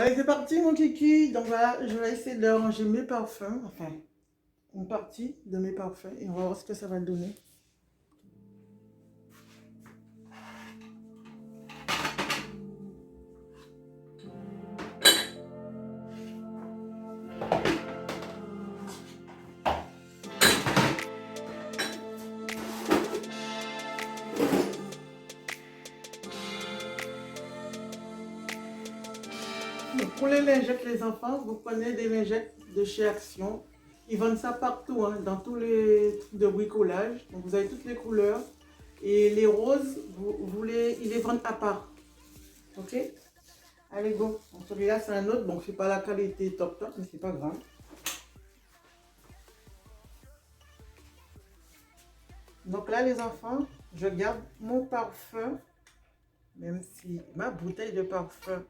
Allez, c'est parti mon kiki. Donc voilà, je vais essayer de ranger mes parfums. Enfin, une partie de mes parfums. Et on va voir ce que ça va donner. Donc, pour les lingettes, les enfants, vous prenez des lingettes de chez Action. Ils vendent ça partout, hein, dans tous les trucs de bricolage. Donc vous avez toutes les couleurs. Et les roses, ils les vendent à part. Ok? Allez, go. Donc, celui-là, c'est un autre. Donc, c'est pas la qualité top top, mais c'est pas grave. Donc là, les enfants, je garde mon parfum. Même si ma bouteille de parfum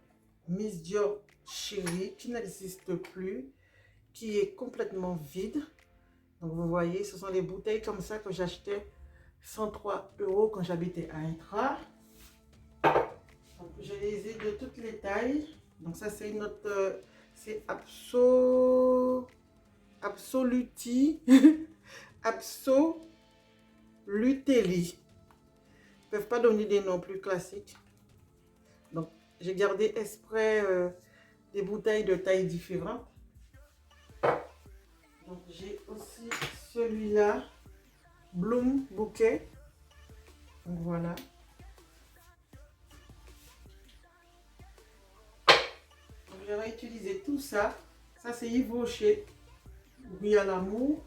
Miss Dior Chérie, qui n'existe plus, qui est complètement vide. Donc vous voyez, ce sont des bouteilles comme ça que j'achetais 103 € quand j'habitais à Intra. Donc je les ai de toutes les tailles. Donc ça c'est une autre, c'est Absoluti, Absolutelli. Ils ne peuvent pas donner des noms plus classiques. Donc j'ai gardé exprès des bouteilles de tailles différentes. Donc j'ai aussi celui-là, Bloom Bouquet. Donc voilà. Donc je vais utiliser tout ça. Ça c'est Yves Rocher, Oui à l'amour.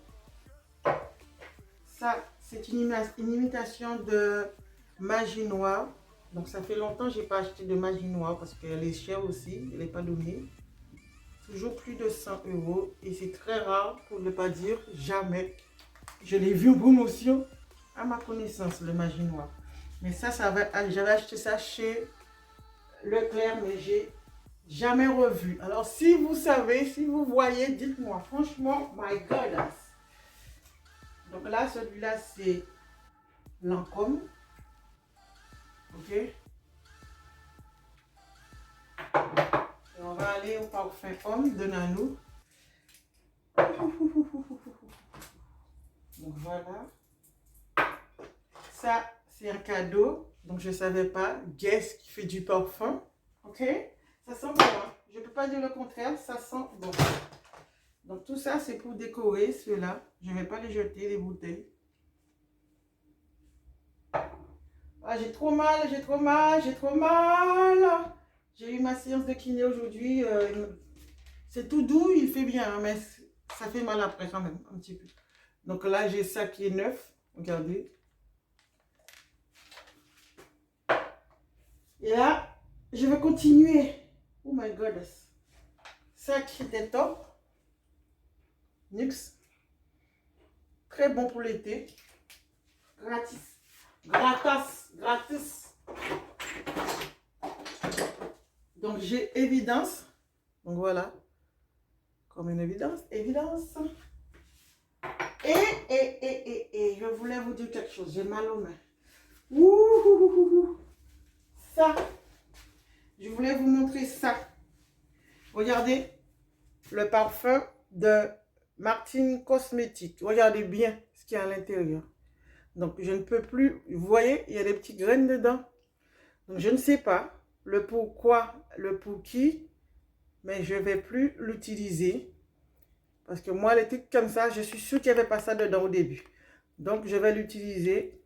Ça c'est une imitation de Magie Noire. Donc ça fait longtemps que je n'ai pas acheté de Magie Noire parce qu'elle est chère aussi, elle n'est pas donnée. Toujours plus de 100 € et c'est très rare pour ne pas dire jamais. Je l'ai vu en promotion à ma connaissance, le Magie Noire. Mais ça j'avais acheté ça chez Leclerc, mais j'ai jamais revu. Alors si vous savez, si vous voyez, dites-moi. Franchement, my goodness. Donc là, celui-là, c'est Lancôme. Ok. Et on va aller au parfum homme de Nanou. Donc voilà. Ça, c'est un cadeau. Donc je ne savais pas. Guess qui fait du parfum. Ok. Ça sent bon. Hein? Je ne peux pas dire le contraire. Ça sent bon. Donc tout ça, c'est pour décorer ceux-là. Je ne vais pas les jeter, les bouteilles. Ah, j'ai trop mal, j'ai trop mal, j'ai trop mal. J'ai eu ma séance de kiné aujourd'hui. C'est tout doux, il fait bien, hein, mais ça fait mal après quand même, un petit peu. Donc là, j'ai ça qui est neuf. Regardez. Et là, je vais continuer. Oh my god. Ça qui était top. Nux. Très bon pour l'été. Gratis. Gratis. Donc j'ai évidence. Donc voilà. Comme une évidence. Et je voulais vous dire quelque chose. J'ai mal aux mains. Ouh. Ça. Je voulais vous montrer ça. Regardez le parfum de Martine Cosmétique. Regardez bien ce qu'il y a à l'intérieur. Donc, je ne peux plus... Vous voyez, il y a des petites graines dedans. Donc, je ne sais pas le pourquoi, le pour qui, mais je ne vais plus l'utiliser. Parce que moi, les trucs comme ça, je suis sûre qu'il n'y avait pas ça dedans au début. Donc, je vais l'utiliser.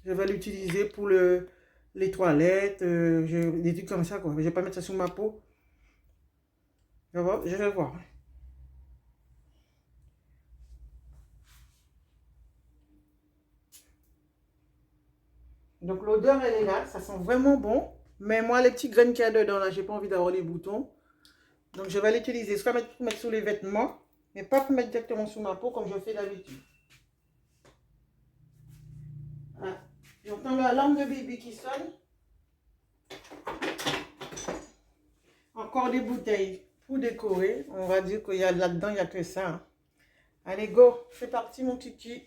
Je vais l'utiliser pour les toilettes, des trucs comme ça, quoi. Je ne vais pas mettre ça sur ma peau. Je vais voir. Donc l'odeur, elle est là. Ça sent vraiment bon. Mais moi, les petites graines qu'il y a dedans, là, j'ai pas envie d'avoir les boutons. Donc je vais l'utiliser. Soit pour mettre sous les vêtements, mais pas pour mettre directement sur ma peau comme je fais d'habitude. Voilà. J'entends la lampe de bébé qui sonne. Encore des bouteilles pour décorer. On va dire qu'il y a là-dedans, il n'y a que ça. Hein. Allez, go. C'est parti, mon kiki.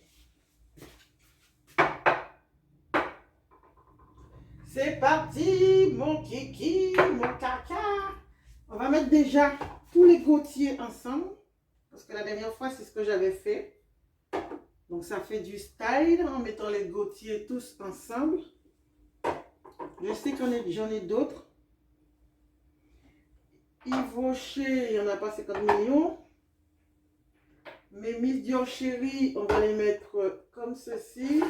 C'est parti, mon kiki, mon caca. déjà tous les gouttières ensemble. Parce que la dernière fois, c'est ce que j'avais fait. Donc, ça fait du style en mettant les gouttières tous ensemble. Je sais que j'en ai d'autres. Yves Rocher, il n'y en a pas 50 millions. Mais Miss Dior Chérie, on va les mettre comme ceci.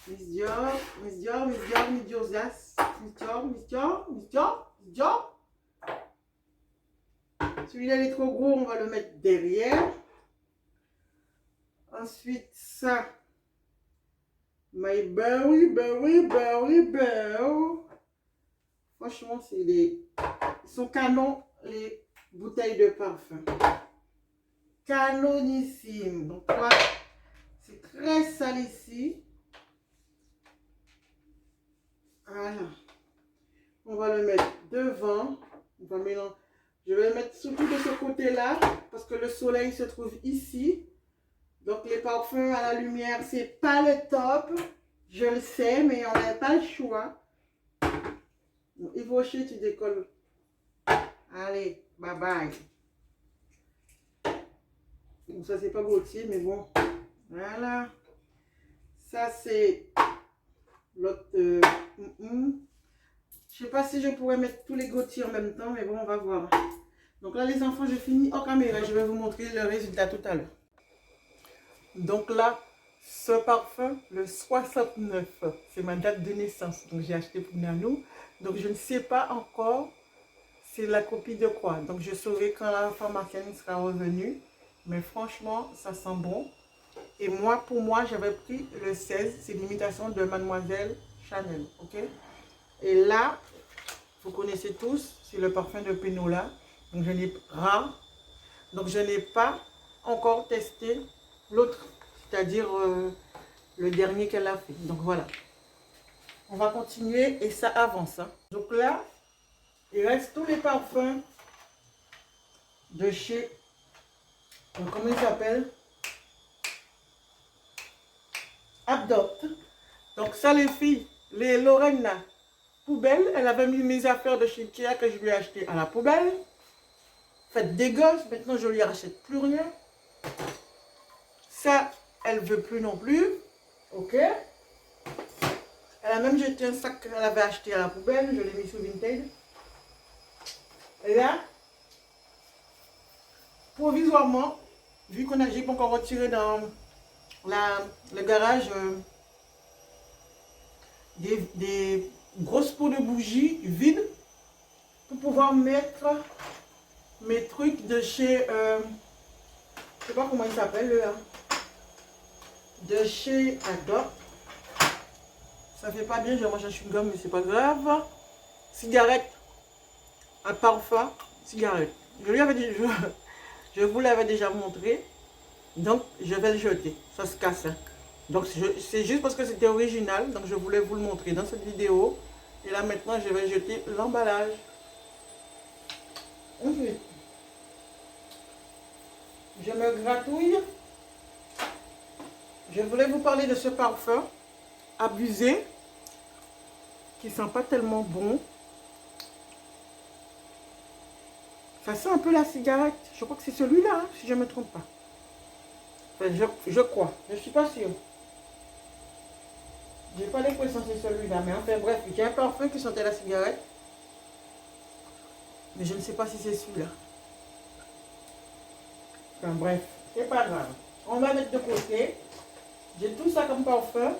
Miss Dior, Miss Dior, Miss Dior, Miss Dior, Miss Dior, Miss Dior, Miss Dior, Miss Dior. Celui-là, il est trop gros, on va le mettre derrière. Ensuite, ça. My Berry, Berry, Berry, Berry. Franchement, ils sont canons, les bouteilles de parfum. Canonissime. Donc, voilà, c'est très sale ici. Voilà. On va le mettre devant. On va mélanger. Je vais le mettre surtout de ce côté-là parce que le soleil se trouve ici. Donc les parfums à la lumière, c'est pas le top. Je le sais, mais on n'a pas le choix. Donc, Yves Rocher, tu décolles. Allez, bye bye. Donc ça, c'est pas Gaultier, mais bon. Voilà. Ça, c'est l'autre. Je sais pas si je pourrais mettre tous les Gaultier en même temps, mais bon, on va voir. Donc là, les enfants, je finis en caméra. Je vais vous montrer le résultat tout à l'heure. Donc là, ce parfum, le 69, c'est ma date de naissance. Donc j'ai acheté pour Nanou. Donc je ne sais pas encore c'est la copie de quoi. Donc je saurai quand la pharmacienne sera revenue. Mais franchement, ça sent bon. Et moi, pour moi, j'avais pris le 16. C'est l'imitation de Mademoiselle Chanel. Ok. Et là, vous connaissez tous, c'est le parfum de Penola. Donc je n'ai rare. Donc je n'ai pas encore testé l'autre, c'est-à-dire le dernier qu'elle a fait. Donc voilà. On va continuer et ça avance. Hein. Donc là, il reste tous les parfums de chez, comment il s'appelle? Adopt. Donc ça les filles, les Lorraine là, poubelle. Elle avait mis mes affaires de chez Ikea que je lui ai acheté à la poubelle. Faites des gosses, maintenant je lui rachète plus rien. Ça, elle veut plus non plus. Ok. Elle a même jeté un sac qu'elle avait acheté à la poubelle. Je l'ai mis sur Vinted. Et là, provisoirement, vu qu'on a j'ai pas encore retiré dans le garage des grosses pots de bougies vides pour pouvoir mettre mes trucs de chez, je sais pas comment il s'appelle là, de chez Adopt. Ça fait pas bien, je mange un chewing-gum, mais c'est pas grave. Cigarette, un parfum, cigarette. Je vous l'avais déjà montré, donc je vais le jeter, ça se casse. Hein. Donc c'est juste parce que c'était original, donc je voulais vous le montrer dans cette vidéo. Et là maintenant, je vais jeter l'emballage. Ensuite, je me gratouille. Je voulais vous parler de ce parfum abusé, qui sent pas tellement bon. Ça sent un peu la cigarette. Je crois que c'est celui-là, hein, si je ne me trompe pas. Enfin, je crois. Je ne suis pas sûre. J'ai pas l'impression que c'est celui-là. Mais enfin, bref, j'ai un parfum qui sentait la cigarette. Mais je ne sais pas si c'est celui-là. Enfin, bref, c'est pas grave. On va mettre de côté. J'ai tout ça comme parfum.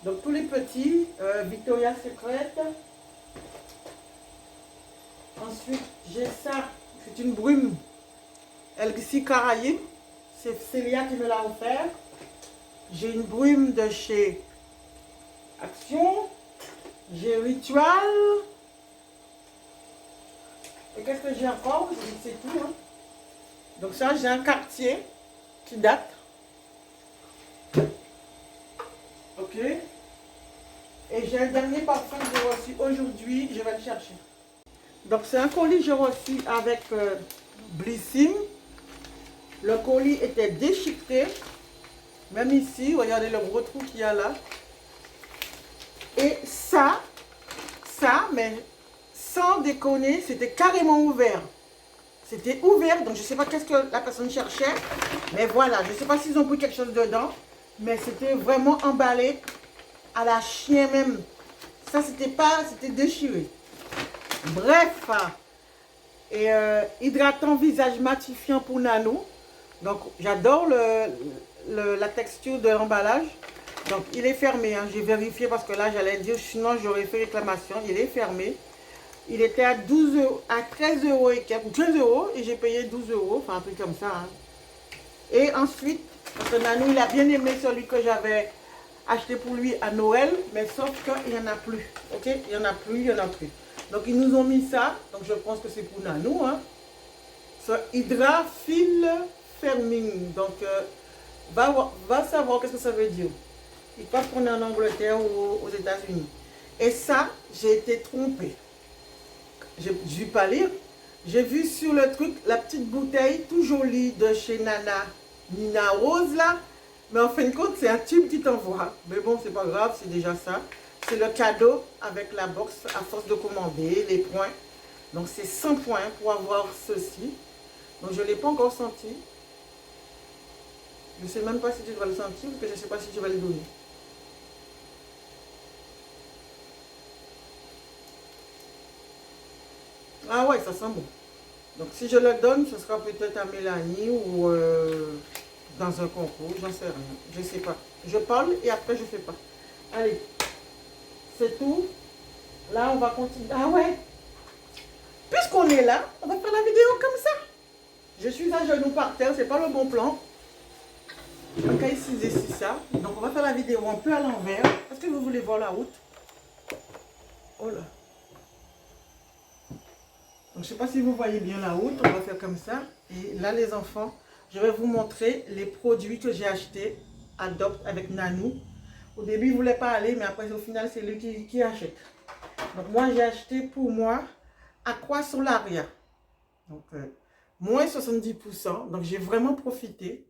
Donc, tous les petits. Victoria's Secret. Ensuite, j'ai ça. C'est une brume Elixir Caraïbes. C'est Célia qui me l'a offert. J'ai une brume de chez Action. J'ai Ritual. Et qu'est-ce que j'ai encore? C'est tout. Hein. Donc ça, j'ai un quartier qui date. Ok. Et j'ai un dernier parfum que j'ai reçu aujourd'hui. Je vais le chercher. Donc c'est un colis que j'ai reçu avec Blissing. Le colis était déchiqueté. Même ici, regardez le gros trou qu'il y a là. Et ça, mais sans déconner, c'était carrément ouvert. C'était ouvert, donc je ne sais pas qu'est-ce que la personne cherchait. Mais voilà, je ne sais pas s'ils ont pris quelque chose dedans. Mais c'était vraiment emballé à la chien même. Ça, c'était déchiré. Bref. Et hydratant visage matifiant pour Nano. Donc, j'adore la texture de l'emballage. Donc, il est fermé. Hein. J'ai vérifié parce que là, j'allais dire, sinon j'aurais fait réclamation. Il est fermé. Il était à 12 euros, à 13 euros et quelques, 15 euros. Et j'ai payé 12 euros. Enfin, un truc comme ça. Hein. Et ensuite, parce que Nanou, il a bien aimé celui que j'avais acheté pour lui à Noël. Mais sauf qu'il n'y en a plus. Ok? Il n'y en a plus, il n'y en a plus. Donc, ils nous ont mis ça. Donc, je pense que c'est pour Nanou. Hein. Ça, Hydra Fil Ferming. Donc, va savoir qu'est-ce que ça veut dire. Ils pensent qu'on est en Angleterre ou aux États-Unis. Et ça, j'ai été trompée. Je ne vais pas lire. J'ai vu sur le truc la petite bouteille tout jolie de chez Nina Rose là. Mais en fin de compte, c'est un tube qui t'envoie. Mais bon, c'est pas grave, c'est déjà ça. C'est le cadeau avec la box à force de commander, les points. Donc c'est 100 points pour avoir ceci. Donc je ne l'ai pas encore senti. Je ne sais même pas si tu dois le sentir parce que je ne sais pas si tu vas le donner. Ah ouais, ça sent bon. Donc si je le donne, ce sera peut-être à Mélanie ou dans un concours, j'en sais rien. Je ne sais pas. Je parle et après je ne fais pas. Allez, c'est tout. Là, on va continuer. Ah ouais, puisqu'on est là, on va faire la vidéo comme ça. Je suis à genoux par terre, c'est pas le bon plan. Donc ici, c'est ça. Donc on va faire la vidéo un peu à l'envers. Est-ce que vous voulez voir la route? Oh là. Donc, je ne sais pas si vous voyez bien la route, on va faire comme ça. Et là, les enfants, je vais vous montrer les produits que j'ai achetés à Dopt avec Nanou. Au début, il ne voulait pas aller, mais après, au final, c'est lui qui achète. Donc, moi, j'ai acheté pour moi Aqua Solaria. Donc, moins 70%. Donc, j'ai vraiment profité.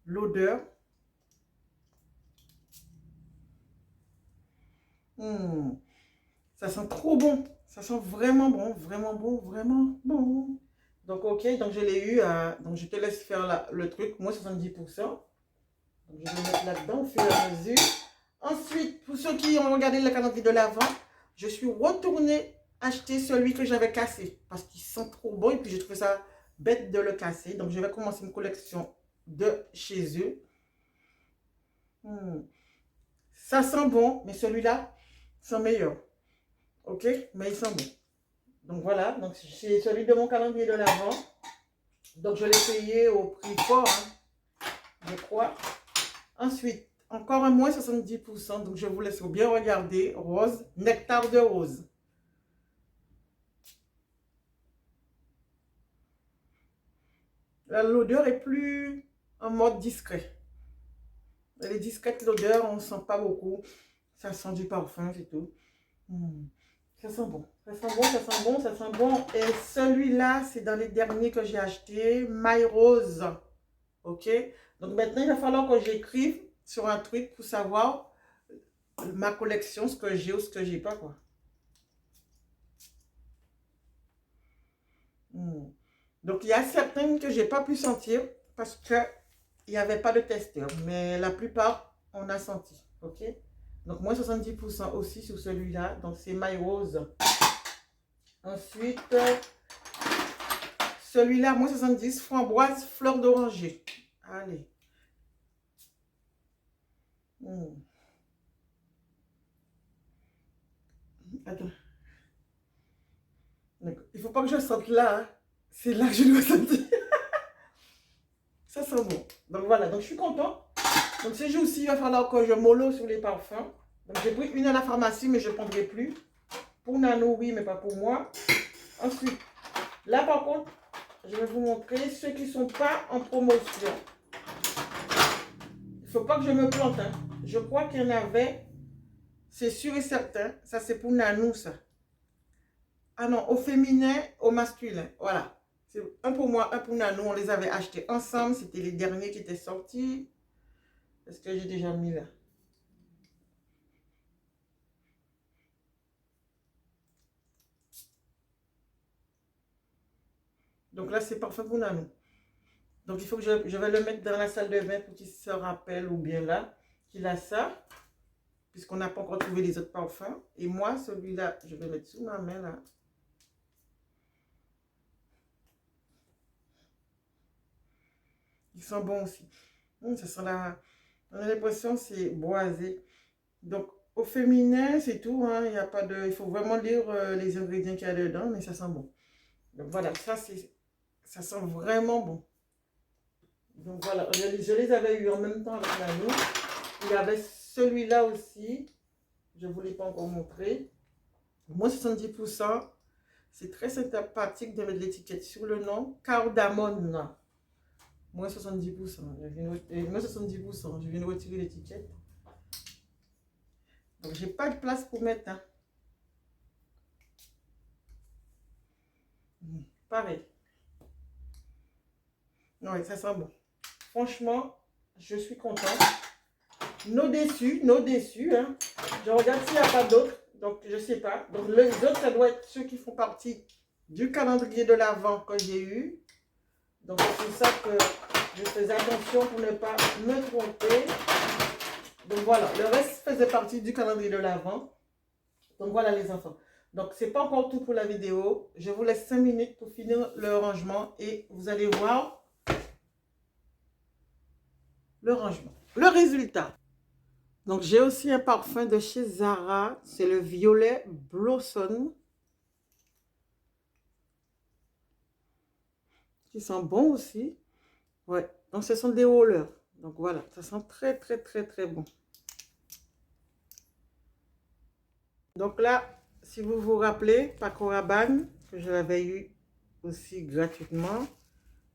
L'odeur. Ça sent trop bon. Ça sent vraiment bon, vraiment bon, vraiment bon. Donc, ok, donc je l'ai eu. Donc, je te laisse faire le truc, moins 70%. Donc, je vais mettre là-dedans au fur et à mesure. Ensuite, pour ceux qui ont regardé le calendrier de l'Avent, je suis retournée acheter celui que j'avais cassé parce qu'il sent trop bon et puis j'ai trouvé ça bête de le casser. Donc, je vais commencer une collection de chez eux. Ça sent bon, mais celui-là sent meilleur. Ok, mais il sent bon. Donc voilà, donc c'est celui de mon calendrier de l'Avent. Donc je l'ai payé au prix fort, hein, je crois. Ensuite, encore un moins 70%. Donc je vous laisse bien regarder. Rose, nectar de rose. L'odeur est plus en mode discret. Elle est discrète l'odeur, on ne sent pas beaucoup. Ça sent du parfum, c'est tout. Ça sent bon. Ça sent bon, ça sent bon, ça sent bon. Et celui-là, c'est dans les derniers que j'ai acheté. My Rose. Ok? Donc maintenant, il va falloir que j'écrive sur un truc pour savoir ma collection, ce que j'ai ou ce que j'ai pas, quoi. Donc, il y a certaines que j'ai pas pu sentir parce que il n'y avait pas de testeur. Mais la plupart, on a senti. Ok? Donc, moins 70% aussi sur celui-là. Donc, c'est My Rose. Ensuite, celui-là, moins 70, framboise, fleur d'oranger. Allez. Attends. Il ne faut pas que je sente là. Hein. C'est là que je dois sentir. Ça sent bon. Donc voilà, donc je suis content. Donc ces jours-ci, il va falloir que je mollo sur les parfums. Donc j'ai pris une à la pharmacie, mais je ne prendrai plus. Pour Nano, oui, mais pas pour moi. Ensuite, là par contre, je vais vous montrer ceux qui ne sont pas en promotion. Il ne faut pas que je me plante. Hein. Je crois qu'il y en avait. C'est sûr et certain. Ça, c'est pour Nanou, ça. Ah non, au féminin, au masculin. Voilà. C'est un pour moi, un pour Nanou. On les avait achetés ensemble. C'était les derniers qui étaient sortis. Est-ce que j'ai déjà mis là? Donc là, c'est parfait pour Nanou. Donc il faut que je vais le mettre dans la salle de bain pour qu'il se rappelle ou bien là qu'il a ça. Puisqu'on n'a pas encore trouvé les autres parfums. Et moi, celui-là, je vais mettre sous ma main là. Ils sont bons aussi. Ça sent la... On a l'impression que c'est boisé. Donc, au féminin, c'est tout. Hein. Il y a pas de... Il faut vraiment lire les ingrédients qu'il y a dedans, mais ça sent bon. Donc, voilà. Ça sent vraiment bon. Donc, voilà. Je les avais eu en même temps avec Nanou. Il y avait celui-là aussi. Je ne vous l'ai pas encore montré. Moins 70%. C'est très sympathique de mettre l'étiquette sur le nom. Cardamone. Moins 70%. Moins 70%. Je viens de retirer l'étiquette. Donc, j'ai pas de place pour mettre. Hein. Pareil. Ouais, ça sent bon. Franchement, je suis contente. Nos déçus. Hein. Je regarde s'il n'y a pas d'autres. Donc, je ne sais pas. Donc, les autres, ça doit être ceux qui font partie du calendrier de l'Avent que j'ai eu. Donc, c'est pour ça que je faisais attention pour ne pas me tromper. Donc, voilà. Le reste faisait partie du calendrier de l'Avent. Donc, voilà les enfants. Donc, ce n'est pas encore tout pour la vidéo. Je vous laisse 5 minutes pour finir le rangement. Et vous allez voir le rangement. Le résultat. Donc, j'ai aussi un parfum de chez Zara. C'est le violet Blossom. Qui sent bon aussi. Ouais. Donc, ce sont des rollers. Donc, voilà. Ça sent très, très, très, très bon. Donc là, si vous vous rappelez, Paco Rabanne, que je l'avais eu aussi gratuitement.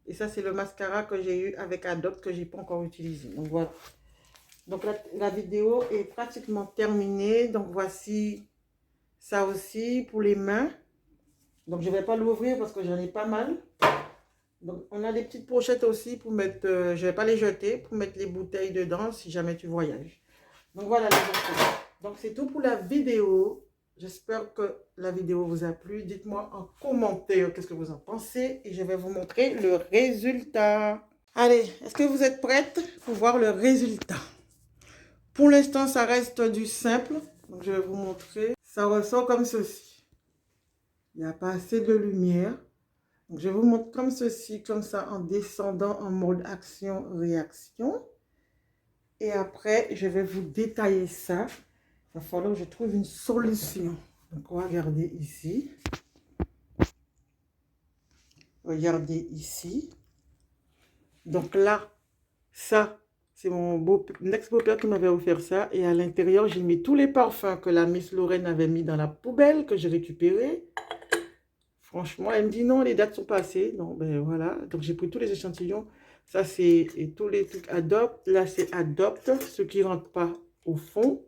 Et ça, c'est le mascara que j'ai eu avec Adopt que je n'ai pas encore utilisé. Donc, voilà. Donc, la vidéo est pratiquement terminée. Donc, voici ça aussi pour les mains. Donc, je ne vais pas l'ouvrir parce que j'en ai pas mal. Donc, on a des petites pochettes aussi pour mettre... je ne vais pas les jeter, pour mettre les bouteilles dedans si jamais tu voyages. Donc, voilà les enfants. Donc, c'est tout pour la vidéo. J'espère que la vidéo vous a plu. Dites-moi en commentaire qu'est-ce que vous en pensez. Et je vais vous montrer le résultat. Allez, est-ce que vous êtes prêtes pour voir le résultat? Pour l'instant, ça reste du simple. Donc, je vais vous montrer. Ça ressort comme ceci. Il n'y a pas assez de lumière. Donc, je vous montre comme ceci, comme ça, en descendant en mode action-réaction. Et après, je vais vous détailler ça. Il va falloir que je trouve une solution. Donc, regardez ici. Regardez ici. Donc là, ça, c'est mon ex-beau-père qui m'avait offert ça. Et à l'intérieur, j'ai mis tous les parfums que la Miss Lorraine avait mis dans la poubelle, que j'ai récupéré. Franchement, elle me dit non, les dates sont passées. Donc, ben voilà. Donc, j'ai pris tous les échantillons. Ça, c'est tous les trucs Adopt. Là, c'est Adopt, ceux qui ne rentrent pas au fond.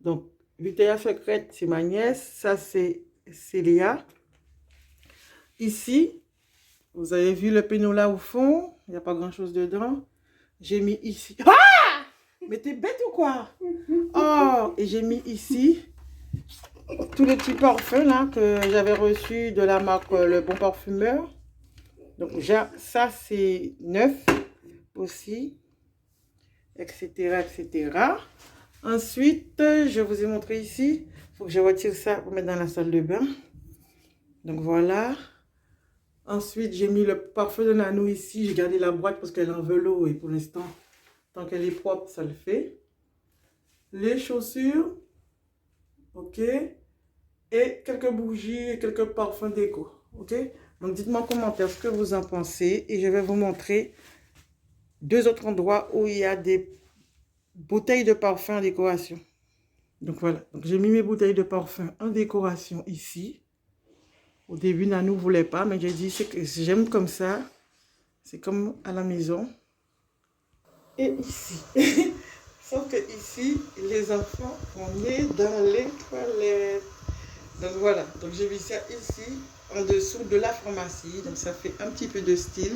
Donc, Victoria's Secret, c'est ma nièce. Ça, c'est Célia. Ici, vous avez vu le pénola au fond. Il n'y a pas grand-chose dedans. J'ai mis ici. Ah! Mais t'es bête ou quoi? Oh! Et j'ai mis ici tous les petits parfums là que j'avais reçus de la marque Le Bon Parfumeur. Donc, ça, c'est neuf aussi, etc., etc. Ensuite, je vous ai montré ici. Il faut que je retire ça pour mettre dans la salle de bain. Donc, voilà. Ensuite, j'ai mis le parfum de Nanou ici. J'ai gardé la boîte parce qu'elle en veut l'eau. Et pour l'instant, tant qu'elle est propre, ça le fait. Les chaussures. OK. Et quelques bougies et quelques parfums déco. OK. Donc, dites-moi en commentaire ce que vous en pensez. Et je vais vous montrer 2 autres endroits où il y a des bouteilles de parfum en décoration. Donc, voilà. Donc, j'ai mis mes bouteilles de parfum en décoration ici. Au début, Nanou ne voulait pas, mais j'ai dit que j'aime comme ça. C'est comme à la maison. Et ici. Sauf que ici, les enfants, on est dans les toilettes. Donc voilà. Donc j'ai mis ça ici, en dessous de la pharmacie. Donc ça fait un petit peu de style.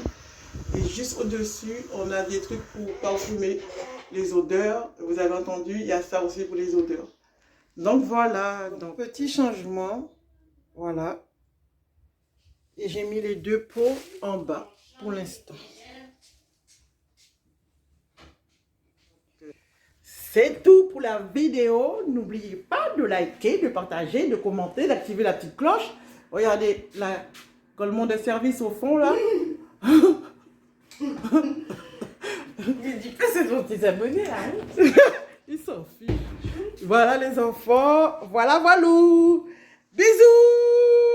Et juste au-dessus, on a des trucs pour parfumer les odeurs. Vous avez entendu, il y a ça aussi pour les odeurs. Donc voilà, donc petit changement, voilà. Et j'ai mis les deux pots en bas pour l'instant. C'est tout pour la vidéo. N'oubliez pas de liker, de partager, de commenter, d'activer la petite cloche. Regardez, là, quand le monde est service au fond, là. Il dit que c'est pour tes abonnés, là. Ils s'en fichent. Voilà les enfants. Voilà, voilà. Bisous.